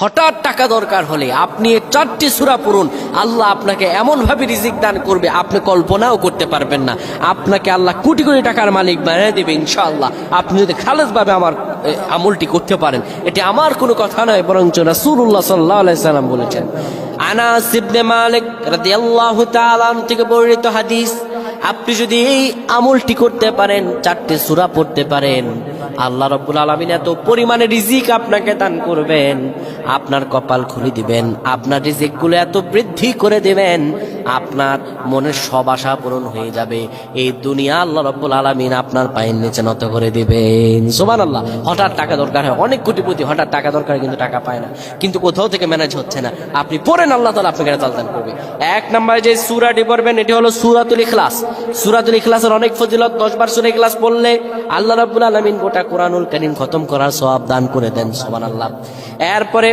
হঠাৎ টাকা দরকার হলে আপনি এই 4টি সূরা পড়ুন, আল্লাহ আপনাকে এমন ভাবে রিজিক দান করবে আপনি কল্পনাও করতে পারবেন না। আপনাকে আল্লাহ কোটি কোটি টাকার মালিক বানিয়ে দেবে ইনশাআল্লাহ, আপনি যদি খালেসভাবে আমার আমলটি করতে পারেন। এটি আমার কোনো কথা নয়, বরঞ্চ রাসূলুল্লাহ সাল্লাল্লাহু আলাইহি সাল্লাম বলেছেন। আনাস ইবনে মালিক রাদিয়াল্লাহু তাআলা আনহু থেকে বর্ণিত হাদিস, আপনি যদি এই আমলটি করতে পারেন, 4টি সূরা পড়তে পারেন, আল্লাহ রাব্বুল আলামিন এত পরিমাণে রিজিক আপনাকে দান করবেন, আপনার কপাল খুলে দিবেন, আপনার রিজিকগুলো এত বৃদ্ধি করে দিবেন, আপনার মনের সব আশা পূরণ হয়ে যাবে। এই দুনিয়া আল্লাহ রাব্বুল আলামিন আপনার পায়ের নিচে নত করে দিবেন। সুবহানাল্লাহ। হঠাৎ টাকা দরকার হয়, অনেক কোটিপতি হঠাৎ টাকা দরকার কিন্তু টাকা পায় না, কিন্তু কোথাও থেকে ম্যানেজ হচ্ছে না। আপনি পড়েন, আল্লাহ তাআলা আপনাকে রেজাল্ট দান করবে। 1 নম্বরে যে সূরাটি পড়বেন এটি হলো সূরাতুল ইখলাস। সূরাতুল ইখলাসের অনেক ফজিলত, 10 বার সূরা ইখলাস পড়লে আল্লাহ রাব্বুল আলামিন গোটা কোরআনুল কারীম খতম করার সওয়াব দান করে দেন। সুবহানাল্লাহ। এরপরে